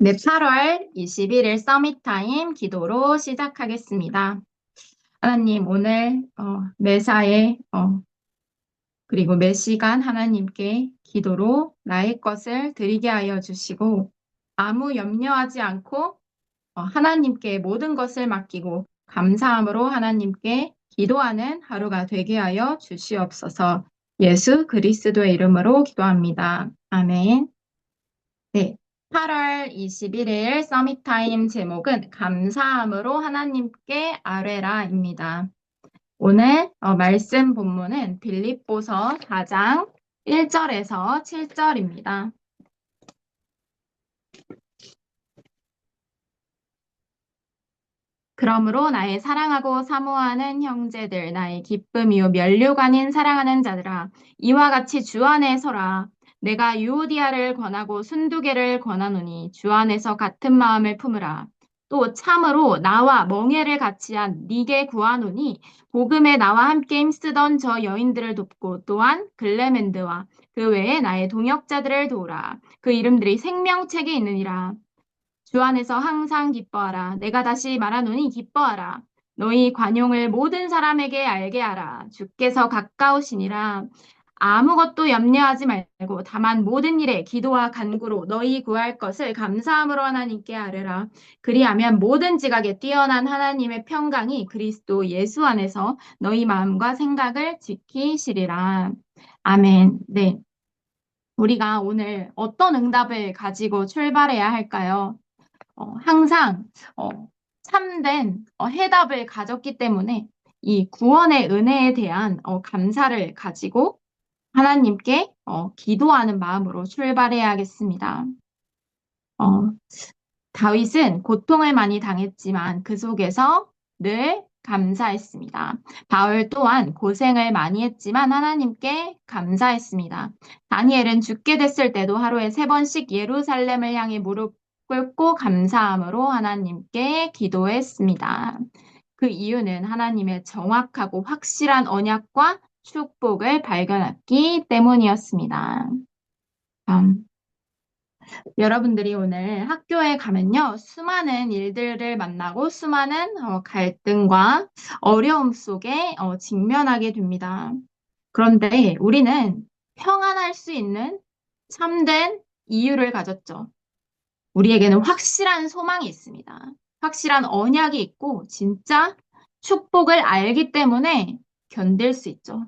네, 8월 21일 서밋타임 기도로 시작하겠습니다. 하나님, 오늘 매사에 그리고 매 시간 하나님께 기도로 나의 것을 드리게 하여 주시고 아무 염려하지 않고 하나님께 모든 것을 맡기고 감사함으로 하나님께 기도하는 하루가 되게 하여 주시옵소서. 예수 그리스도의 이름으로 기도합니다. 아멘. 네. 8월 21일 서밋타임 제목은 감사함으로 하나님께 아뢰라입니다. 오늘 말씀 본문은 빌립보서 4장 1절에서 7절입니다. 그러므로 나의 사랑하고 사모하는 형제들, 나의 기쁨이요 면류관인 사랑하는 자들아, 이와 같이 주 안에 서라. 내가 유오디아를 권하고 순두개를 권하노니 주 안에서 같은 마음을 품으라. 또 참으로 나와 멍에를 같이 한 니게 구하노니 복음에 나와 함께 힘쓰던 저 여인들을 돕고 또한 글레멘드와 그 외에 나의 동역자들을 도우라. 그 이름들이 생명책에 있느니라. 주 안에서 항상 기뻐하라. 내가 다시 말하노니 기뻐하라. 너희 관용을 모든 사람에게 알게 하라. 주께서 가까우시니라. 아무것도 염려하지 말고 다만 모든 일에 기도와 간구로 너희 구할 것을 감사함으로 하나님께 아뢰라. 그리하면 모든 지각에 뛰어난 하나님의 평강이 그리스도 예수 안에서 너희 마음과 생각을 지키시리라. 아멘. 네. 우리가 오늘 어떤 응답을 가지고 출발해야 할까요? 항상 어, 참된 해답을 가졌기 때문에 이 구원의 은혜에 대한 감사를 가지고 하나님께 기도하는 마음으로 출발해야겠습니다. 어, 다윗은 고통을 많이 당했지만 그 속에서 늘 감사했습니다. 바울 또한 고생을 많이 했지만 하나님께 감사했습니다. 다니엘은 죽게 됐을 때도 하루에 3번씩 예루살렘을 향해 무릎 꿇고 감사함으로 하나님께 기도했습니다. 그 이유는 하나님의 정확하고 확실한 언약과 축복을 발견했기 때문이었습니다. 음, 여러분들이 오늘 학교에 가면요, 수많은 일들을 만나고 수많은 갈등과 어려움 속에 직면하게 됩니다. 그런데 우리는 평안할 수 있는 참된 이유를 가졌죠. 우리에게는 확실한 소망이 있습니다. 확실한 언약이 있고 진짜 축복을 알기 때문에 견딜 수 있죠.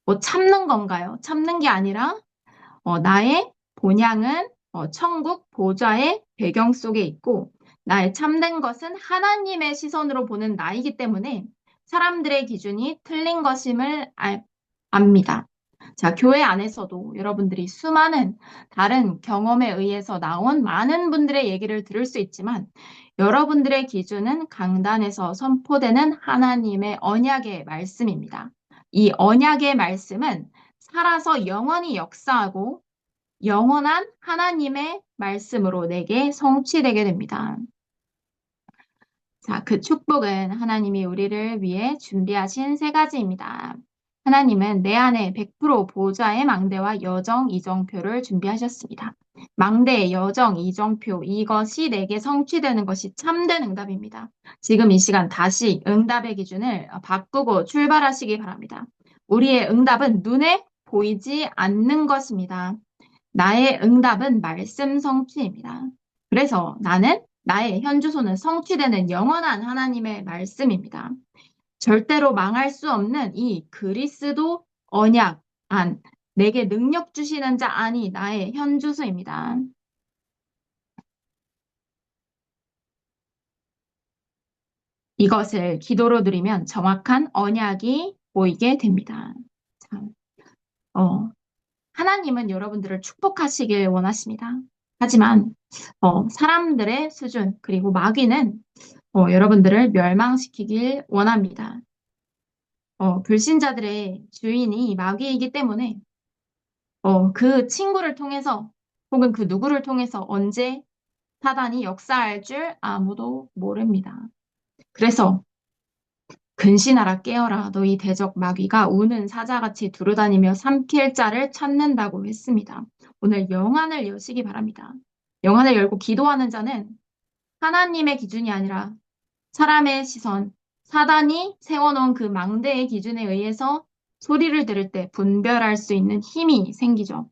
뭐 참는 건가요? 참는 게 아니라 나의 본향은 천국 보좌의 배경 속에 있고 나의 참된 것은 하나님의 시선으로 보는 나이기 때문에 사람들의 기준이 틀린 것임을 압니다. 자, 교회 안에서도 여러분들이 수많은 다른 경험에 의해서 나온 많은 분들의 얘기를 들을 수 있지만 여러분들의 기준은 강단에서 선포되는 하나님의 언약의 말씀입니다. 이 언약의 말씀은 살아서 영원히 역사하고 영원한 하나님의 말씀으로 내게 성취되게 됩니다. 자, 그 축복은 하나님이 우리를 위해 준비하신 3가지입니다. 하나님은 내 안에 100% 보좌의 망대와 여정 이정표를 준비하셨습니다. 망대, 여정, 이정표, 이것이 내게 성취되는 것이 참된 응답입니다. 지금 이 시간 다시 응답의 기준을 바꾸고 출발하시기 바랍니다. 우리의 응답은 눈에 보이지 않는 것입니다. 나의 응답은 말씀 성취입니다. 그래서 나의 현주소는 성취되는 영원한 하나님의 말씀입니다. 절대로 망할 수 없는 이 그리스도 언약 안, 내게 능력 주시는 자 안이 나의 현주소입니다. 이것을 기도로 드리면 정확한 언약이 보이게 됩니다. 참, 어, 하나님은 여러분들을 축복하시길 원하십니다. 하지만 사람들의 수준 그리고 마귀는 여러분들을 멸망시키길 원합니다. 불신자들의 주인이 마귀이기 때문에 그 친구를 통해서 혹은 그 누구를 통해서 언제 사단이 역사할 줄 아무도 모릅니다. 그래서 근신하라 깨어라 너희 대적 마귀가 우는 사자같이 두루다니며 삼킬 자를 찾는다고 했습니다. 오늘 영안을 여시기 바랍니다. 영안을 열고 기도하는 자는 하나님의 기준이 아니라 사람의 시선, 사단이 세워놓은 그 망대의 기준에 의해서 소리를 들을 때 분별할 수 있는 힘이 생기죠.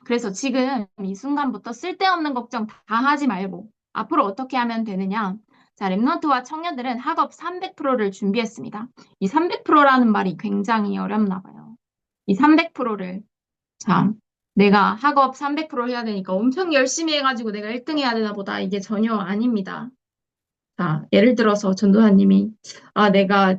그래서 지금 이 순간부터 쓸데없는 걱정 다 하지 말고 앞으로 어떻게 하면 되느냐? 자, 랩넌트와 청년들은 학업 300%를 준비했습니다. 이 300%라는 말이 굉장히 어렵나 봐요. 이 300%를 자, 내가 학업 300% 해야 되니까 엄청 열심히 해가지고 내가 1등 해야 되나 보다. 이게 전혀 아닙니다. 자, 예를 들어서 전도사님이 내가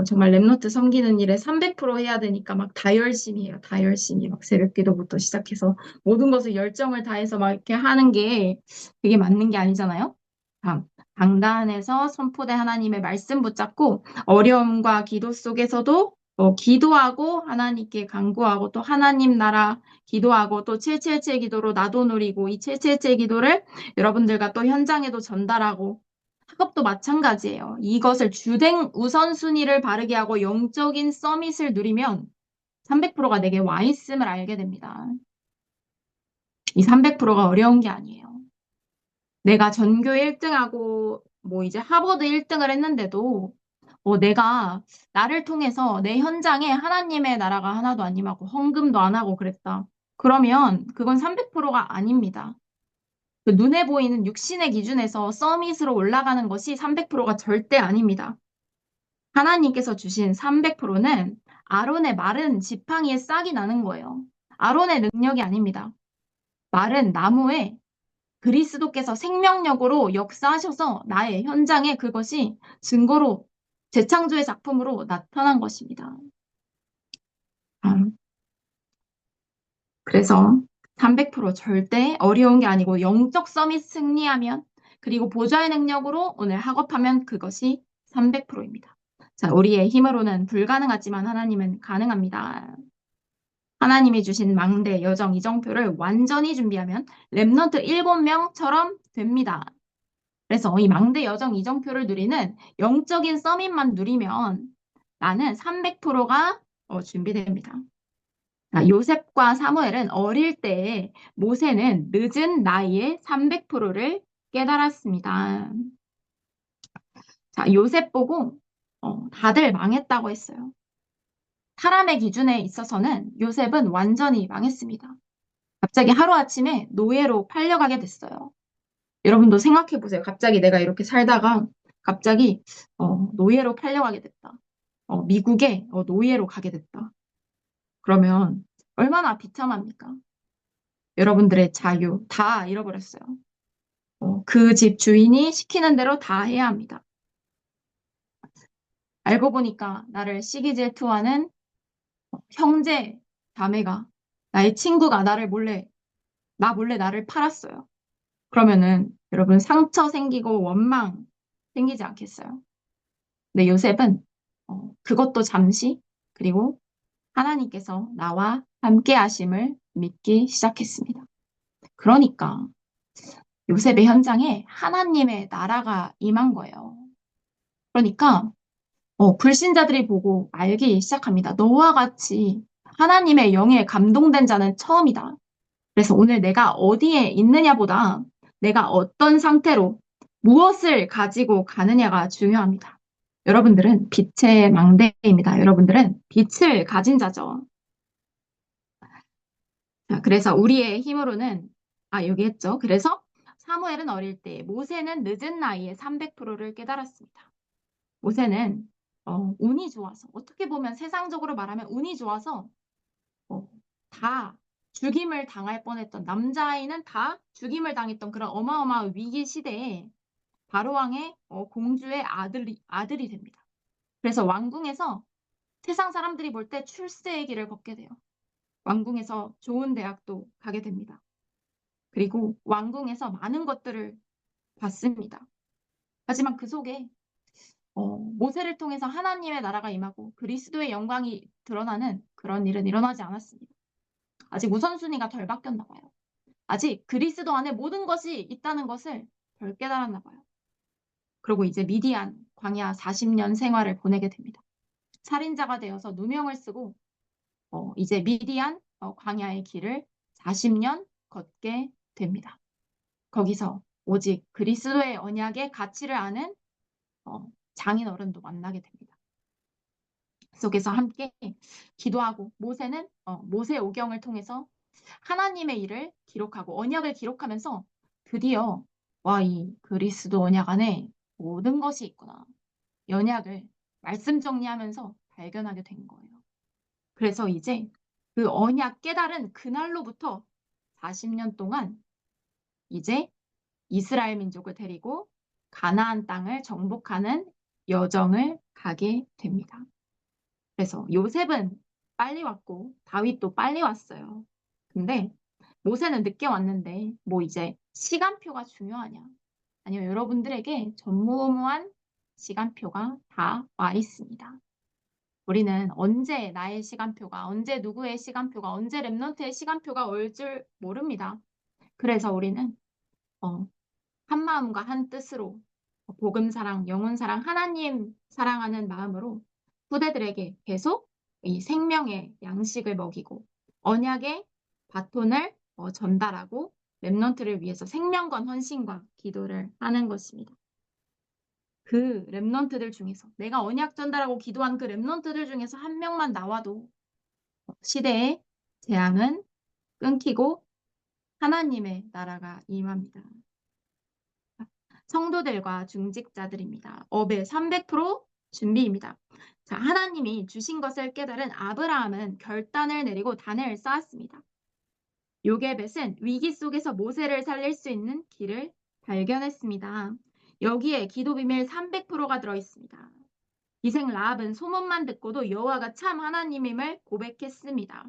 정말 랩노트 섬기는 일에 300% 해야 되니까 막 다 열심히 해요. 다 열심히 막 새벽 기도부터 시작해서 모든 것을 열정을 다해서 막 이렇게 하는 게 그게 맞는 게 아니잖아요. 자, 강단에서 선포된 하나님의 말씀 붙잡고 어려움과 기도 속에서도 기도하고 하나님께 간구하고 또 하나님 나라 기도하고 또 777 기도로 나도 누리고 이 777 기도를 여러분들과 또 현장에도 전달하고 학업도 마찬가지예요. 이것을 주된 우선순위를 바르게 하고 영적인 서밋을 누리면 300%가 내게 와 있음을 알게 됩니다. 이 300%가 어려운 게 아니에요. 내가 전교 1등하고 뭐 이제 하버드 1등을 했는데도 내가 나를 통해서 내 현장에 하나님의 나라가 하나도 안 임하고 헌금도 안 하고 그랬다. 그러면 그건 300%가 아닙니다. 그 눈에 보이는 육신의 기준에서 서밋으로 올라가는 것이 300%가 절대 아닙니다. 하나님께서 주신 300%는 아론의 마른 지팡이에 싹이 나는 거예요. 아론의 능력이 아닙니다. 마른 나무에 그리스도께서 생명력으로 역사하셔서 나의 현장에 그것이 증거로 재창조의 작품으로 나타난 것입니다. 그래서 300% 절대 어려운 게 아니고 영적 서밋 승리하면 그리고 보좌의 능력으로 오늘 학업하면 그것이 300%입니다. 자, 우리의 힘으로는 불가능하지만 하나님은 가능합니다. 하나님이 주신 망대, 여정, 이정표를 완전히 준비하면 랩넌트 7명처럼 됩니다. 그래서 이 망대, 여정, 이정표를 누리는 영적인 서밋만 누리면 나는 300%가 준비됩니다. 요셉과 사무엘은 어릴 때에 모세는 늦은 나이에 300%를 깨달았습니다. 자, 요셉 보고 다들 망했다고 했어요. 사람의 기준에 있어서는 요셉은 완전히 망했습니다. 갑자기 하루아침에 노예로 팔려가게 됐어요. 여러분도 생각해 보세요. 갑자기 내가 이렇게 살다가 갑자기 노예로 팔려가게 됐다. 미국에 노예로 가게 됐다. 그러면 얼마나 비참합니까? 여러분들의 자유 다 잃어버렸어요. 그 집 주인이 시키는 대로 다 해야 합니다. 알고 보니까 나를 시기 질투하는 형제, 자매가, 나의 친구가 나 몰래 나를 팔았어요. 그러면은 여러분 상처 생기고 원망 생기지 않겠어요? 근데 요셉은 그것도 잠시 그리고 하나님께서 나와 함께 하심을 믿기 시작했습니다. 그러니까 요셉의 현장에 하나님의 나라가 임한 거예요. 그러니까 불신자들이 보고 알기 시작합니다. 너와 같이 하나님의 영에 감동된 자는 처음이다. 그래서 오늘 내가 어디에 있느냐보다 내가 어떤 상태로 무엇을 가지고 가느냐가 중요합니다. 여러분들은 빛의 망대입니다. 여러분들은 빛을 가진 자죠. 자, 그래서 우리의 힘으로는, 여기 했죠. 그래서 사무엘은 어릴 때, 모세는 늦은 나이에 300%를 깨달았습니다. 모세는 운이 좋아서, 어떻게 보면 세상적으로 말하면 운이 좋아서 어, 다 죽임을 당할 뻔했던 남자아이는 다 죽임을 당했던 그런 어마어마한 위기 시대에 바로왕의 공주의 아들이 됩니다. 그래서 왕궁에서 세상 사람들이 볼 때 출세의 길을 걷게 돼요. 왕궁에서 좋은 대학도 가게 됩니다. 그리고 왕궁에서 많은 것들을 받습니다. 하지만 그 속에 모세를 통해서 하나님의 나라가 임하고 그리스도의 영광이 드러나는 그런 일은 일어나지 않았습니다. 아직 우선순위가 덜 바뀌었나 봐요. 아직 그리스도 안에 모든 것이 있다는 것을 덜 깨달았나 봐요. 그리고 이제 미디안 광야 40년 생활을 보내게 됩니다. 살인자가 되어서 누명을 쓰고 이제 미디안 광야의 길을 40년 걷게 됩니다. 거기서 오직 그리스도의 언약의 가치를 아는 장인 어른도 만나게 됩니다. 속에서 함께 기도하고 모세는 모세 오경을 통해서 하나님의 일을 기록하고 언약을 기록하면서 드디어 와, 이 그리스도 언약 안에 모든 것이 있구나. 언약을 말씀 정리하면서 발견하게 된 거예요. 그래서 이제 그 언약 깨달은 그날로부터 40년 동안 이제 이스라엘 민족을 데리고 가나안 땅을 정복하는 여정을 가게 됩니다. 그래서 요셉은 빨리 왔고 다윗도 빨리 왔어요. 근데 모세는 늦게 왔는데 뭐 이제 시간표가 중요하냐? 아니요, 여러분들에게 전무후무한 시간표가 다 와 있습니다. 우리는 언제 나의 시간표가, 언제 누구의 시간표가, 언제 랩런트의 시간표가 올 줄 모릅니다. 그래서 우리는 어, 한 마음과 한 뜻으로 복음 사랑, 영혼 사랑, 하나님 사랑하는 마음으로 후대들에게 계속 이 생명의 양식을 먹이고 언약의 바톤을 전달하고 랩런트를 위해서 생명과 헌신과 기도를 하는 것입니다. 그 랩런트들 중에서 내가 언약 전달하고 기도한 그 랩런트들 중에서 한 명만 나와도 시대의 재앙은 끊기고 하나님의 나라가 임합니다. 성도들과 중직자들입니다. 업의 300% 준비입니다. 자, 하나님이 주신 것을 깨달은 아브라함은 결단을 내리고 단을 쌓았습니다. 요게벳은 위기 속에서 모세를 살릴 수 있는 길을 발견했습니다. 여기에 기도 비밀 300%가 들어있습니다. 기생 라합은 소문만 듣고도 여호와가 참 하나님임을 고백했습니다.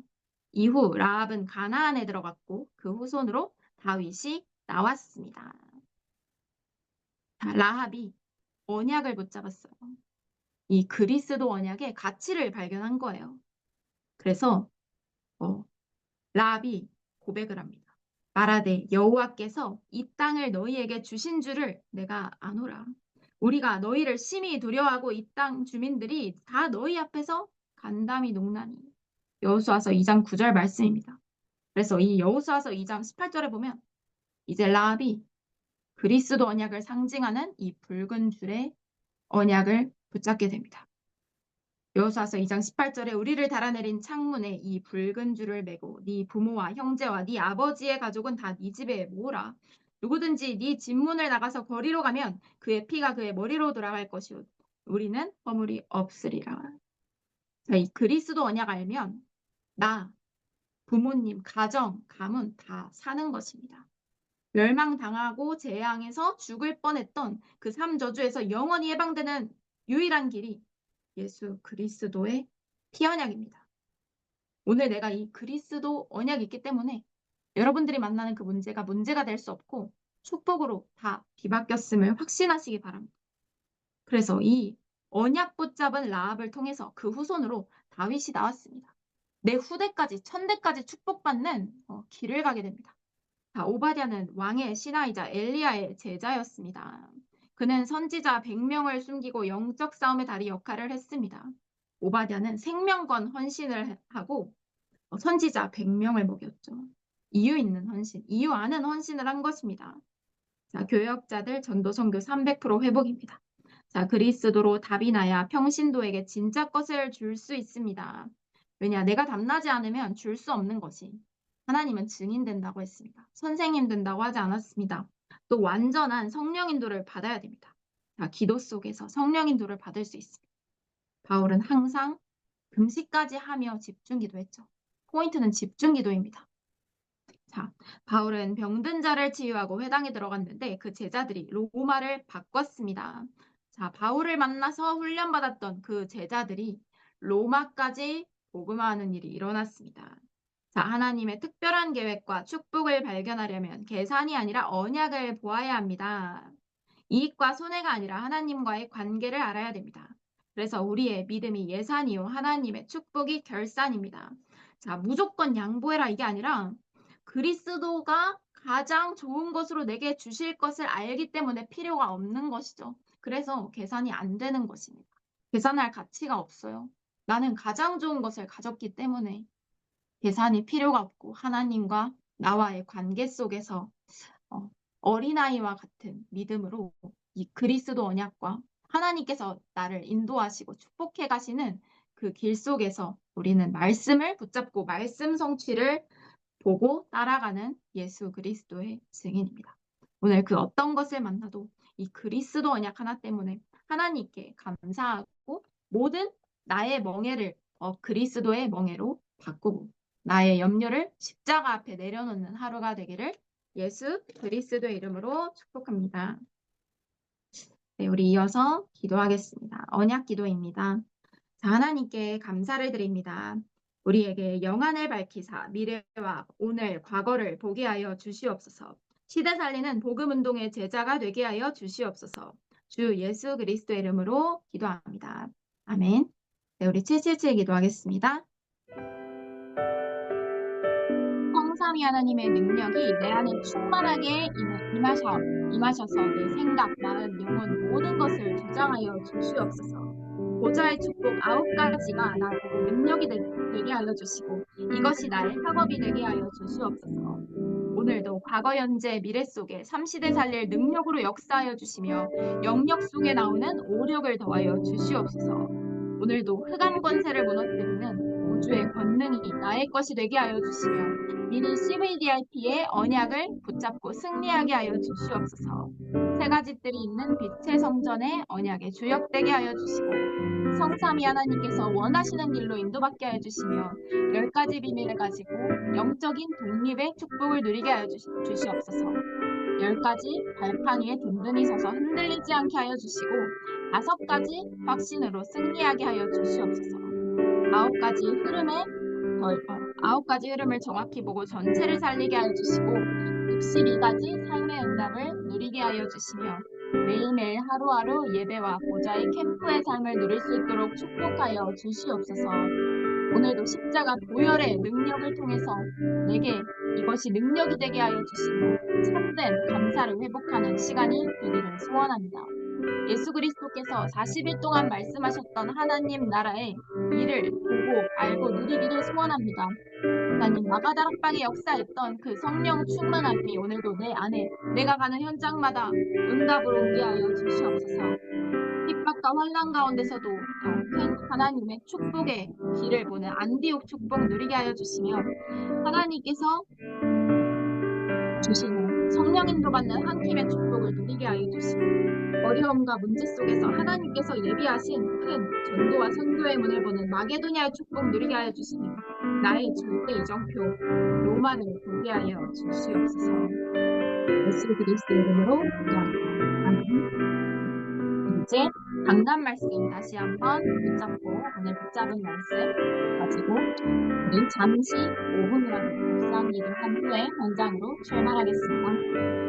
이후 라합은 가나안에 들어갔고 그 후손으로 다윗이 나왔습니다. 라합이 언약을 붙잡았어요. 이 그리스도 언약의 가치를 발견한 거예요. 그래서 라합이 고백을 합니다. 말하되 여호와께서 이 땅을 너희에게 주신 줄을 내가 아노라. 우리가 너희를 심히 두려워하고 이 땅 주민들이 다 너희 앞에서 간담이 농나니. 여호수아서 2장 9절 말씀입니다. 그래서 이 여호수아서 2장 18절에 보면 이제 라합이 그리스도 언약을 상징하는 이 붉은 줄의 언약을 붙잡게 됩니다. 여호수아서 2장 18절에 우리를 달아내린 창문에 이 붉은 줄을 매고 네 부모와 형제와 네 아버지의 가족은 다 네 집에 모으라. 누구든지 네 집문을 나가서 거리로 가면 그의 피가 그의 머리로 돌아갈 것이오. 우리는 허물이 없으리라. 자, 이 그리스도 언약 알면 나, 부모님, 가정, 가문 다 사는 것입니다. 멸망당하고 재앙에서 죽을 뻔했던 그 삶저주에서 영원히 해방되는 유일한 길이 예수 그리스도의 피 언약입니다. 오늘 내가 이 그리스도 언약이 있기 때문에 여러분들이 만나는 그 문제가 될 수 없고 축복으로 다 뒤바뀌었음을 확신하시기 바랍니다. 그래서 이 언약 붙잡은 라합을 통해서 그 후손으로 다윗이 나왔습니다. 내 후대까지 천대까지 축복받는 길을 가게 됩니다. 자, 오바댜는 왕의 신하이자 엘리야의 제자였습니다. 그는 선지자 100명을 숨기고 영적 싸움의 다리 역할을 했습니다. 오바댜는 생명건 헌신을 하고 선지자 100명을 먹였죠. 이유 있는 헌신, 이유 아는 헌신을 한 것입니다. 자, 교역자들 전도 선교 300% 회복입니다. 자, 그리스도로 답이 나야 평신도에게 진짜 것을 줄 수 있습니다. 왜냐, 내가 답나지 않으면 줄 수 없는 것이 하나님은 증인 된다고 했습니다. 선생님 된다고 하지 않았습니다. 또 완전한 성령 인도를 받아야 됩니다. 자, 기도 속에서 성령 인도를 받을 수 있습니다. 바울은 항상 금식까지 하며 집중 기도했죠. 포인트는 집중 기도입니다. 자, 바울은 병든 자를 치유하고 회당에 들어갔는데 그 제자들이 로마를 바꿨습니다. 자, 바울을 만나서 훈련받았던 그 제자들이 로마까지 복음화하는 일이 일어났습니다. 자, 하나님의 특별한 계획과 축복을 발견하려면 계산이 아니라 언약을 보아야 합니다. 이익과 손해가 아니라 하나님과의 관계를 알아야 됩니다. 그래서 우리의 믿음이 예산이요 하나님의 축복이 결산입니다. 자, 무조건 양보해라 이게 아니라 그리스도가 가장 좋은 것으로 내게 주실 것을 알기 때문에 필요가 없는 것이죠. 그래서 계산이 안 되는 것입니다. 계산할 가치가 없어요. 나는 가장 좋은 것을 가졌기 때문에 계산이 필요가 없고 하나님과 나와의 관계 속에서 어, 어린아이와 같은 믿음으로 이 그리스도 언약과 하나님께서 나를 인도하시고 축복해 가시는 그 길 속에서 우리는 말씀을 붙잡고 말씀 성취를 보고 따라가는 예수 그리스도의 증인입니다. 오늘 그 어떤 것을 만나도 이 그리스도 언약 하나 때문에 하나님께 감사하고 모든 나의 멍에를 그리스도의 멍에로 바꾸고 나의 염려를 십자가 앞에 내려놓는 하루가 되기를 예수 그리스도의 이름으로 축복합니다. 네, 우리 이어서 기도하겠습니다. 언약 기도입니다. 자, 하나님께 감사를 드립니다. 우리에게 영안을 밝히사 미래와 오늘, 과거를 보게 하여 주시옵소서. 시대 살리는 복음 운동의 제자가 되게 하여 주시옵소서. 주 예수 그리스도의 이름으로 기도합니다. 아멘. 네, 우리 777 기도하겠습니다. 성삼위 하나님의 능력이 내 안에 충만하게 임하셔서 내 생각, 마음, 영혼 모든 것을 주장하여 주시옵소서. 보좌의 축복 9가지가 나에게 능력이 되게 하여 주시고 이것이 나의 학업이 되게 하여 주시옵소서. 오늘도 과거, 현재, 미래 속에 삼시대 살릴 능력으로 역사하여 주시며 영역 속에 나오는 오력을 더하여 주시옵소서. 오늘도 흑암 권세를 무너뜨리는 우주의 권능이 나의 것이 되게 하여 주시며 미니 CVDIP의 언약을 붙잡고 승리하게 하여 주시옵소서. 세 가지 뜰이 있는 빛의 성전의 언약에 주역되게 하여 주시고 성삼위 하나님께서 원하시는 길로 인도받게 하여 주시며 10가지 비밀을 가지고 영적인 독립의 축복을 누리게 하여 주시옵소서. 10가지 발판 위에 든든히 서서 흔들리지 않게 하여 주시고 5가지 확신으로 승리하게 하여 주시옵소서. 9가지 흐름을 정확히 보고 전체를 살리게 하여 주시고 62가지 삶의 응답을 누리게 하여 주시며 매일매일 하루하루 예배와 보좌의 캠프의 삶을 누릴 수 있도록 축복하여 주시옵소서. 오늘도 십자가 보혈의 능력을 통해서 내게 이것이 능력이 되게 하여 주시며 참된 감사를 회복하는 시간이 되기를 소원합니다. 예수 그리스도께서 40일 동안 말씀하셨던 하나님 나라의 일을 보고 알고 누리기를 소원합니다. 하나님 마가다락방에 역사했던 그 성령 충만함이 오늘도 내 안에 내가 가는 현장마다 응답으로 오게 하여 주시옵소서. 핍박과 환난 가운데서도 더 큰 하나님의 축복의 길을 보는 안디옥 축복 누리게 하여 주시며 하나님께서 주시는 성령 인도받는 한 팀의 축복을 누리게 하여 주시고 어려움과 문제 속에서 하나님께서 예비하신 큰 전도와 선교의 문을 보는 마게도냐의 축복 누리게 하여 주시며 나의 절대 이정표 로마를 보게 하여 주시옵소서. 예수 그리스도의 이름으로 기도합니다. 아멘. 이제 강단 말씀 다시 한번 붙잡고 오늘 붙잡은 말씀 가지고 우리 잠시 5분이라도 묵상 기도한 후에 현장으로 출발하겠습니다.